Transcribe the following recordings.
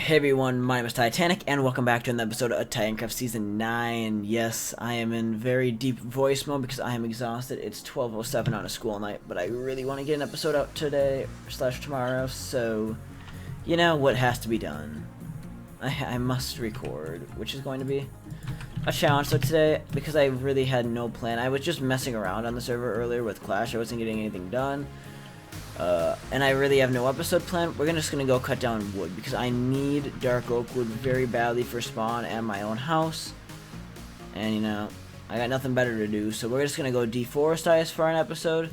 Hey everyone, my name is Titanic, and welcome back to another episode of Titancraft Season 9. Yes, I am in very deep voice mode because I am exhausted. It's 12:07 on a school night, but I really want to get an episode out today, / tomorrow, so, you know what has to be done. I must record, which is going to be a challenge. So today, because I really had no plan, I was just messing around on the server earlier with Clash. I wasn't getting anything done. And I really have no episode plan. We're just gonna go cut down wood because I need dark oak wood very badly for spawn and my own house. And you know, I got nothing better to do, so we're just gonna go deforestize for an episode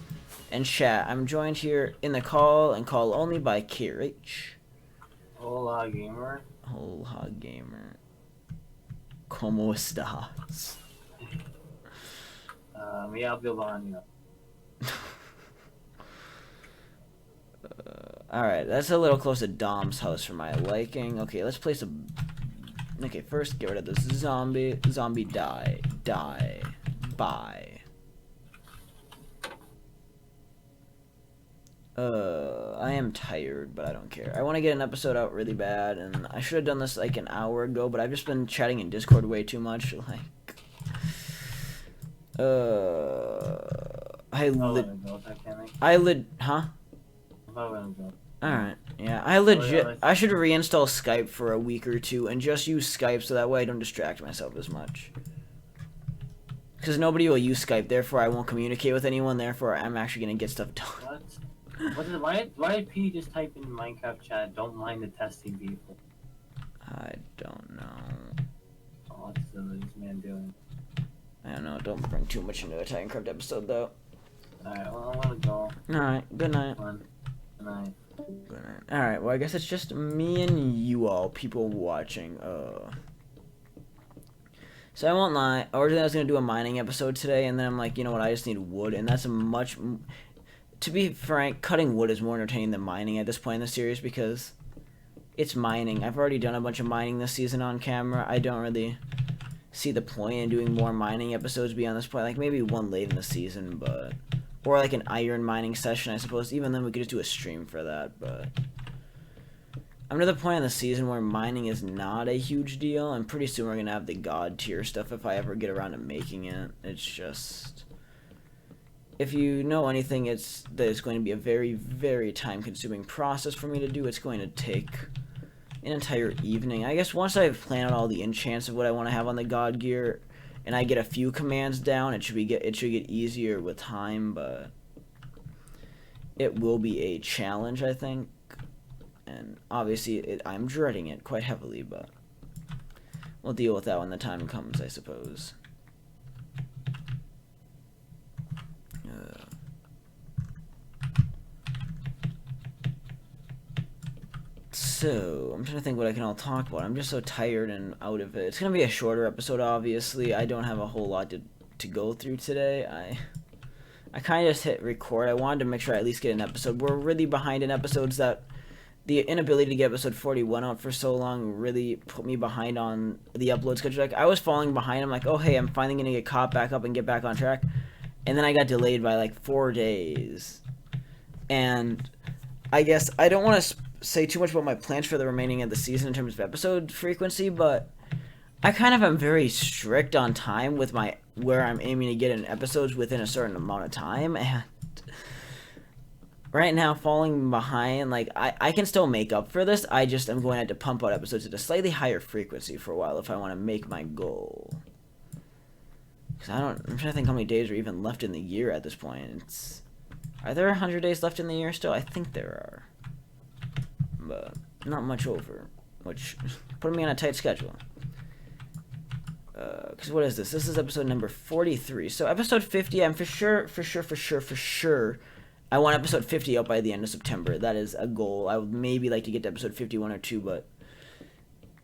and chat. I'm joined here in the call and call only by Kirich. Hola, gamer. Hola, gamer. ¿Cómo estás? Me hablo baño. Alright, that's a little close to Dom's house for my liking. Okay, let's place a... Okay, first get rid of this zombie. Zombie, die. Die. Bye. I am tired, but I don't care. I want to get an episode out really bad, and I should have done this like an hour ago, but I've just been chatting in Discord way too much. Like... Huh? Alright, yeah, I should reinstall Skype for a week or two and just use Skype so that way I don't distract myself as much. Because nobody will use Skype, therefore I won't communicate with anyone, therefore I'm actually going to get stuff done. Why did P just type in Minecraft chat, don't mind the testing people? I don't know. Oh, what's this man doing? I don't know, don't bring too much into a Titancraft episode though. Alright, well, I want to go. Alright, good night. Good night. Alright, well I guess it's just me and you all, people watching. So I won't lie, originally I was going to do a mining episode today, and then I'm like, you know what, I just need wood, and that's a much... To be frank, cutting wood is more entertaining than mining at this point in the series, because it's mining. I've already done a bunch of mining this season on camera. I don't really see the point in doing more mining episodes beyond this point, like maybe one late in the season, but... Or like an iron mining session, I suppose. Even then we could just do a stream for that, but... I'm to the point in the season where mining is not a huge deal, and pretty soon we're going to have the god tier stuff if I ever get around to making it. It's just... If you know anything, it's going to be a very, very time-consuming process for me to do. It's going to take an entire evening. I guess once I've planned out all the enchants of what I want to have on the god gear, and I get a few commands down, it should get easier with time, but it will be a challenge, I think. And obviously, I'm dreading it quite heavily, but we'll deal with that when the time comes, I suppose. So, I'm trying to think what I can all talk about. I'm just so tired and out of it. It's going to be a shorter episode, obviously. I don't have a whole lot to go through today. I kind of just hit record. I wanted to make sure I at least get an episode. We're really behind in episodes. That the inability to get episode 41 out for so long really put me behind on the upload schedule. Like, I was falling behind. I'm like, oh, hey, I'm finally going to get caught back up and get back on track. And then I got delayed by like 4 days. And I guess I don't want to say too much about my plans for the remaining of the season in terms of episode frequency, but I kind of am very strict on time with where I'm aiming to get in episodes within a certain amount of time, and right now falling behind, like I can still make up for this. I just am going to have to pump out episodes at a slightly higher frequency for a while if I want to make my goal. Because I'm trying to think how many days are even left in the year at this point. Are there 100 days left in the year still? I think there are. But not much over, which put me on a tight schedule. Because what is this? This is episode number 43. So episode 50, I'm for sure, I want episode 50 out by the end of September. That is a goal. I would maybe like to get to episode 51 or 2, but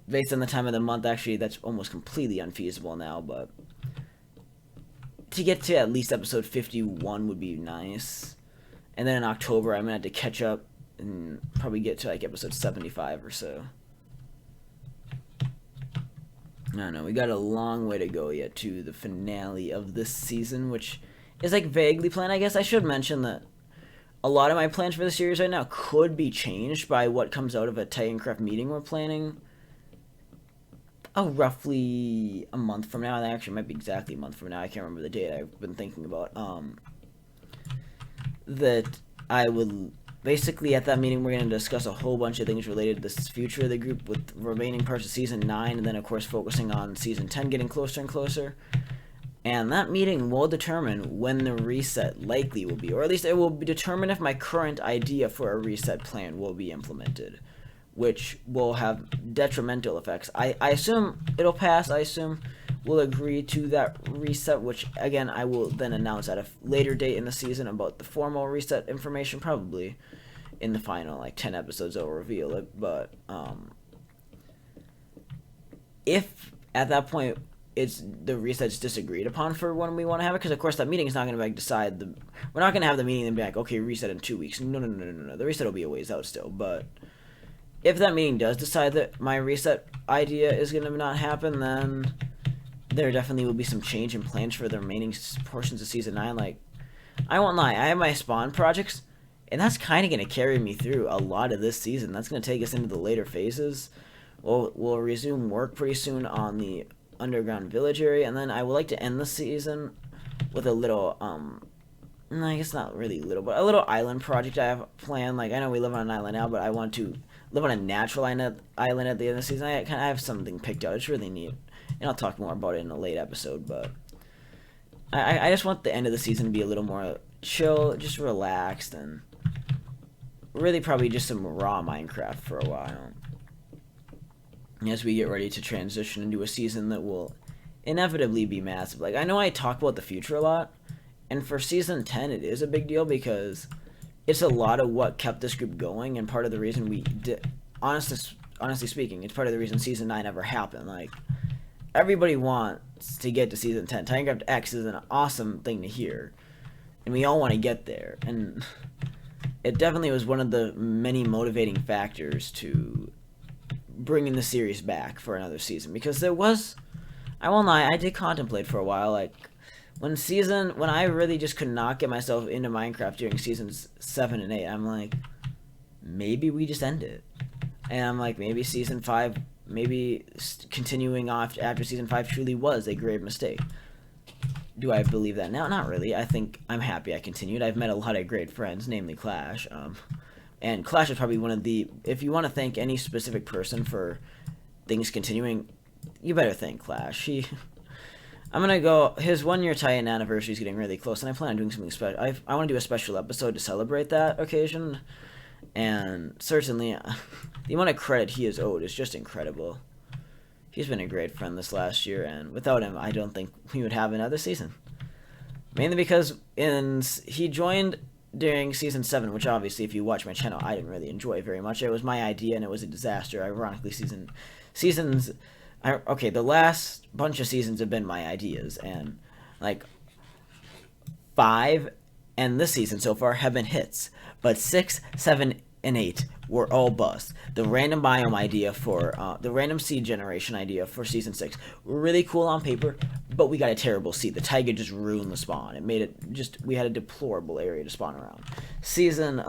based on the time of the month, actually, that's almost completely unfeasible now, but to get to at least episode 51 would be nice. And then in October, I'm going to have to catch up and probably get to like episode 75 or so. No, we got a long way to go yet to the finale of this season, which is like vaguely planned. I guess I should mention that a lot of my plans for the series right now could be changed by what comes out of a Titancraft meeting we're planning. Oh, roughly a month from now. That actually might be exactly a month from now. I can't remember the date I've been thinking about. That I would basically at that meeting we're going to discuss a whole bunch of things related to the future of the group with remaining parts of season 9, and then of course focusing on season 10 getting closer and closer. And that meeting will determine when the reset likely will be, or at least it will determine if my current idea for a reset plan will be implemented, which will have detrimental effects. I assume it'll pass. I assume we'll agree to that reset, which again I will then announce at a later date in the season about the formal reset information, probably in the final like 10 episodes I'll reveal it. But if at that point it's the reset's disagreed upon for when we want to have it, because of course that meeting is not going to like decide the, we're not going to have the meeting and be like, okay, reset in 2 weeks. No, the reset will be a ways out still. But if that meeting does decide that my reset idea is going to not happen, then there definitely will be some change in plans for the remaining portions of season 9. Like, I won't lie, I have my spawn projects, and that's kind of going to carry me through a lot of this season. That's going to take us into the later phases. We'll resume work pretty soon on the underground village area, and then I would like to end the season with a little I guess not really little, but a little island project I have planned. Like, I know we live on an island now, but I want to live on a natural island at the end of the season. I have something picked out. It's really neat, and I'll talk more about it in a late episode. But I just want the end of the season to be a little more chill, just relaxed, and really probably just some raw Minecraft for a while, as we get ready to transition into a season that will inevitably be massive. Like, I know I talk about the future a lot, and for season 10 it is a big deal because it's a lot of what kept this group going, and part of the reason we did, honestly speaking, it's part of the reason season 9 ever happened. Like, everybody wants to get to season 10. Titancraft X is an awesome thing to hear, and we all want to get there, and it definitely was one of the many motivating factors to bringing the series back for another season, because there was, I won't lie, I did contemplate for a while, like when I really just could not get myself into Minecraft during seasons 7 and 8, I'm like, maybe we just end it, and I'm like, maybe season 5, maybe continuing off after season 5 truly was a grave mistake. Do I believe that now? Not really. I think I'm happy I continued. I've met a lot of great friends, namely Clash. And Clash is probably one of the, if you want to thank any specific person for things continuing, you better thank Clash. I'm going to go, his 1-year Titan anniversary is getting really close, and I plan on doing something special. I want to do a special episode to celebrate that occasion, and certainly the amount of credit he is owed is just incredible. He's been a great friend this last year, and without him, I don't think we would have another season. Mainly because he joined during season 7, which obviously if you watch my channel I didn't really enjoy very much. It was my idea and it was a disaster. Ironically, the last bunch of seasons have been my ideas, and like 5 and this season so far have been hits, but 6, 7, and 8 were all busts. The random biome idea for the random seed generation idea for season 6 were really cool on paper, but we got a terrible seed. The taiga just ruined the spawn. It made it just, we had a deplorable area to spawn around. Season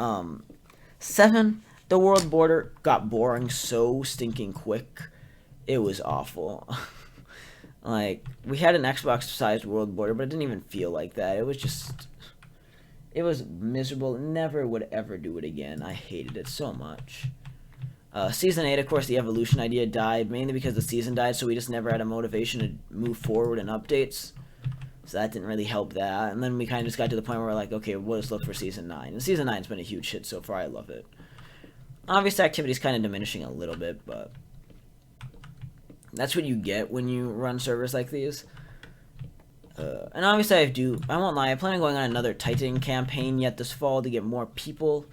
7, the world border got boring so stinking quick. It was awful. Like, we had an Xbox-sized world border, but it didn't even feel like that. It was just, it was miserable. Never would ever do it again. I hated it so much. Season 8, of course, the evolution idea died, mainly because the season died, so we just never had a motivation to move forward in updates. So that didn't really help that. And then we kind of just got to the point where we're like, okay, we'll just look for season 9. And season 9's been a huge hit so far. I love it. Obvious activity is kind of diminishing a little bit, but that's what you get when you run servers like these. And obviously I won't lie, I plan on going on another Titan campaign yet this fall to get more people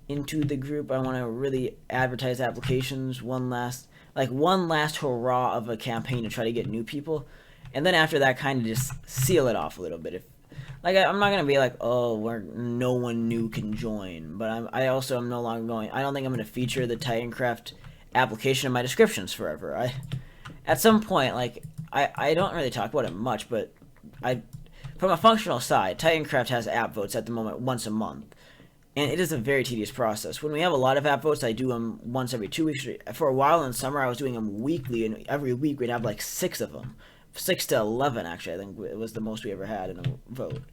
into the group. I want to really advertise applications, one last hurrah of a campaign to try to get new people, and then after that kind of just seal it off a little bit. I'm not gonna be like, oh, where no one new can join, but I also am no longer going, I don't think I'm gonna feature the Titancraft application in my descriptions forever. At some point, like, I don't really talk about it much, but from a functional side, Titancraft has app votes at the moment once a month. And it is a very tedious process. When we have a lot of app votes, I do them once every 2 weeks. For a while in summer, I was doing them weekly, and every week we'd have like 6 of them. 6 to 11, actually, I think it was the most we ever had in a vote.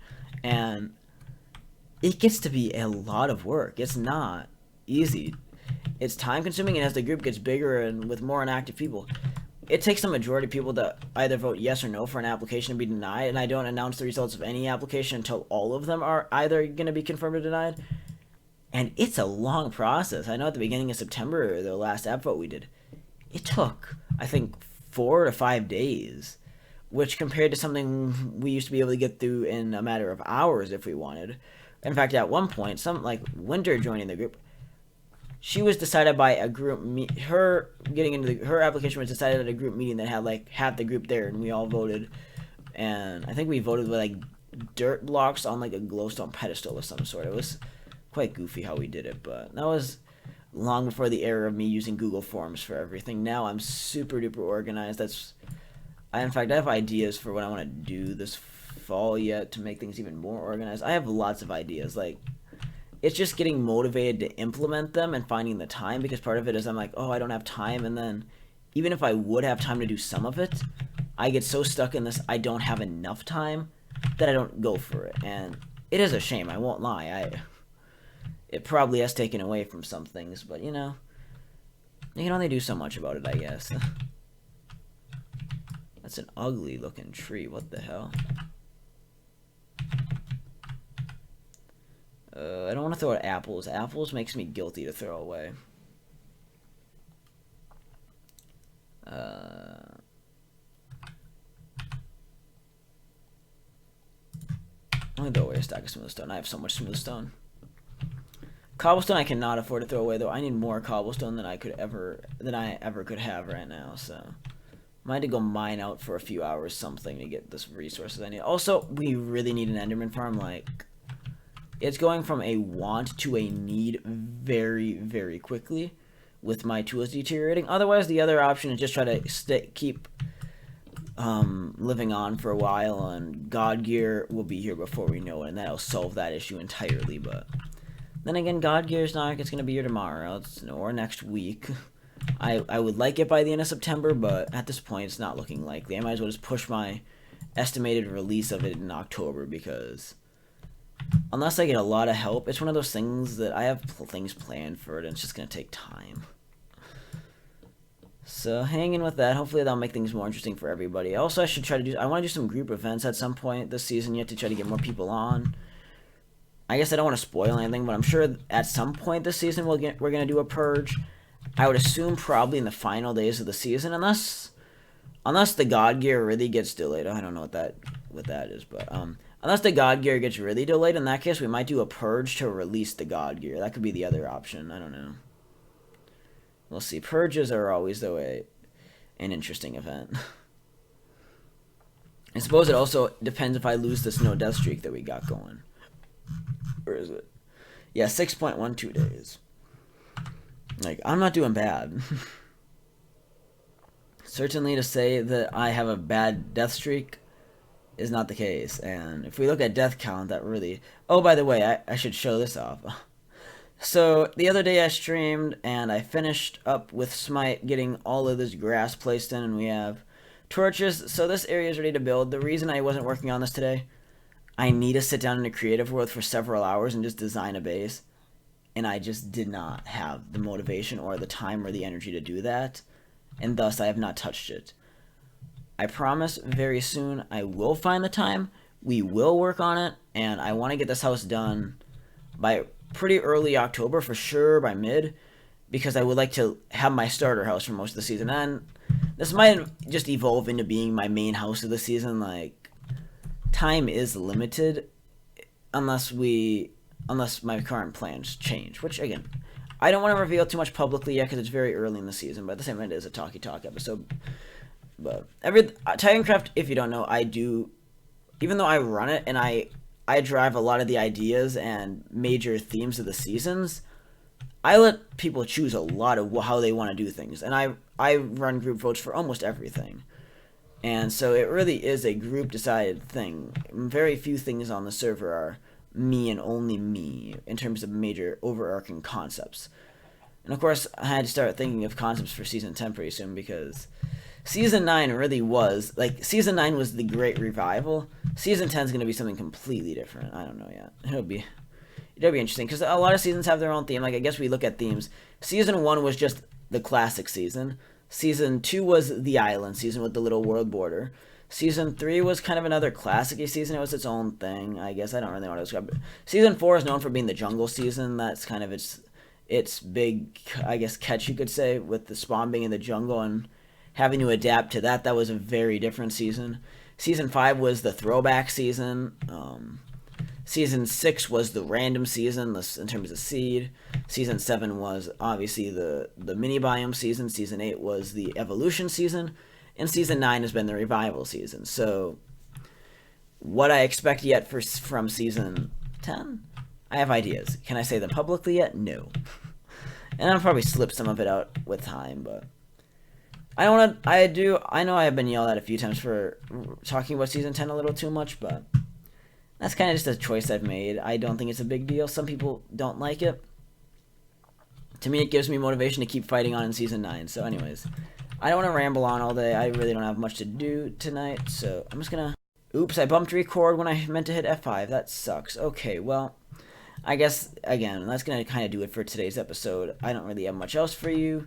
And it gets to be a lot of work. It's not easy. It's time consuming, and as the group gets bigger and with more inactive people, it takes the majority of people to either vote yes or no for an application to be denied, and I don't announce the results of any application until all of them are either going to be confirmed or denied. And it's a long process. I know at the beginning of September, the last app vote we did, it took, I think, 4 to 5 days, which compared to something we used to be able to get through in a matter of hours if we wanted. In fact, at one point, some like Winter joining the group, she was decided by a group her getting into her application was decided at a group meeting that had like half the group there, and we all voted. And I think we voted with like dirt blocks on like a glowstone pedestal of some sort. It was quite goofy how we did it, but that was long before the era of me using Google Forms for everything. Now I'm super duper organized. In fact, I have ideas for what I want to do this fall yet to make things even more organized. I have lots of ideas. Like, it's just getting motivated to implement them and finding the time, because part of it is I'm like, oh, I don't have time, and then even if I would have time to do some of it, I get so stuck in this I don't have enough time that I don't go for it. And it is a shame, I won't lie. It probably has taken away from some things, but you know, you can only do so much about it, I guess. That's an ugly looking tree, what the hell? I don't want to throw out apples. Apples makes me guilty to throw away. Let me throw away a stack of smooth stone. I have so much smooth stone. Cobblestone I cannot afford to throw away, though. I need more cobblestone than I ever could have right now, so I might have to go mine out for a few hours something to get this resources I need. Also, we really need an Enderman farm. Like, it's going from a want to a need very, very quickly with my tools deteriorating. Otherwise, the other option is just try to keep living on for a while, and God Gear will be here before we know it, and that'll solve that issue entirely. But then again, God Gear is not like it's going to be here tomorrow or next week. I would like it by the end of September, but at this point, it's not looking likely. I might as well just push my estimated release of it in October, because unless I get a lot of help, it's one of those things that I have things planned for it, and it's just going to take time. So hang in with that. Hopefully that'll make things more interesting for everybody. Also, I want to do some group events at some point this season yet to try to get more people on. I guess I don't want to spoil anything, but I'm sure at some point this season we're going to do a purge. I would assume probably in the final days of the season, unless the God Gear really gets delayed. I don't know what that is, but unless the God Gear gets really delayed, in that case we might do a purge to release the God Gear. That could be the other option. I don't know. We'll see. Purges are always, though, an interesting event. I suppose it also depends if I lose this no death streak that we got going. Where is it? Yeah, 6.12 days. Like, I'm not doing bad. Certainly to say that I have a bad death streak is not the case. And if we look at death count, that really... Oh, by the way, I should show this off. So, the other day I streamed, and I finished up with Smite, getting all of this grass placed in, and we have torches. So this area is ready to build. The reason I wasn't working on this today, I need to sit down in a creative world for several hours and just design a base. And I just did not have the motivation or the time or the energy to do that. And thus, I have not touched it. I promise very soon I will find the time. We will work on it. And I want to get this house done by pretty early October for sure, by mid. Because I would like to have my starter house for most of the season. And this might just evolve into being my main house of the season. Like, time is limited unless my current plans change, which again, I don't want to reveal too much publicly yet because it's very early in the season, but at the same time it is a talky talk episode. But Titancraft, if you don't know, even though I run it and I drive a lot of the ideas and major themes of the seasons, I let people choose a lot of how they want to do things, and I run group votes for almost everything. And so it really is a group decided thing. Very few things on the server are me and only me in terms of major overarching concepts. And of course, I had to start thinking of concepts for Season 10 pretty soon because Season 9 really was, like, Season 9 was the great revival. Season 10 is going to be something completely different. I don't know yet. It'll be interesting because a lot of seasons have their own theme. Like, I guess we look at themes. Season 1 was just the classic season. Season 2 was the island season with the little world border. Season 3 was kind of another classic season. It was its own thing, I guess. I don't really want to describe it. Season 4 is known for being the jungle season. That's kind of its big, I guess, catch, you could say, with the spawn being in the jungle and having to adapt to that. That was a very different season. Season 5 was the throwback season. Season 6 was the random season in terms of seed. Season 7 was obviously the mini biome season. Season 8 was the evolution season. And Season 9 has been the revival season. So what I expect yet from Season 10? I have ideas. Can I say them publicly yet? No. And I'll probably slip some of it out with time, but I know I have been yelled at a few times for talking about Season 10 a little too much, but that's kind of just a choice I've made. I don't think it's a big deal. Some people don't like it. To me, it gives me motivation to keep fighting on in Season 9. So anyways, I don't want to ramble on all day. I really don't have much to do tonight, so I'm just gonna... Oops, I bumped record when I meant to hit F5. That sucks. Okay, well, I guess, again, that's gonna kind of do it for today's episode. I don't really have much else for you.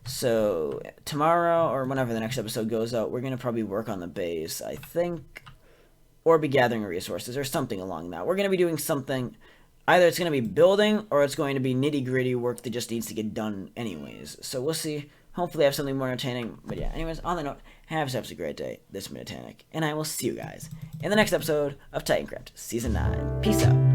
So tomorrow, or whenever the next episode goes out, we're gonna probably work on the base, I think, or be gathering resources, or something along that. We're gonna be doing something. Either it's gonna be building, or it's going to be nitty-gritty work that just needs to get done anyways. So we'll see. Hopefully I have something more entertaining. But yeah, anyways, on that note, have yourselves a great day. This is Titanic, and I will see you guys in the next episode of Titancraft Season 9. Peace out.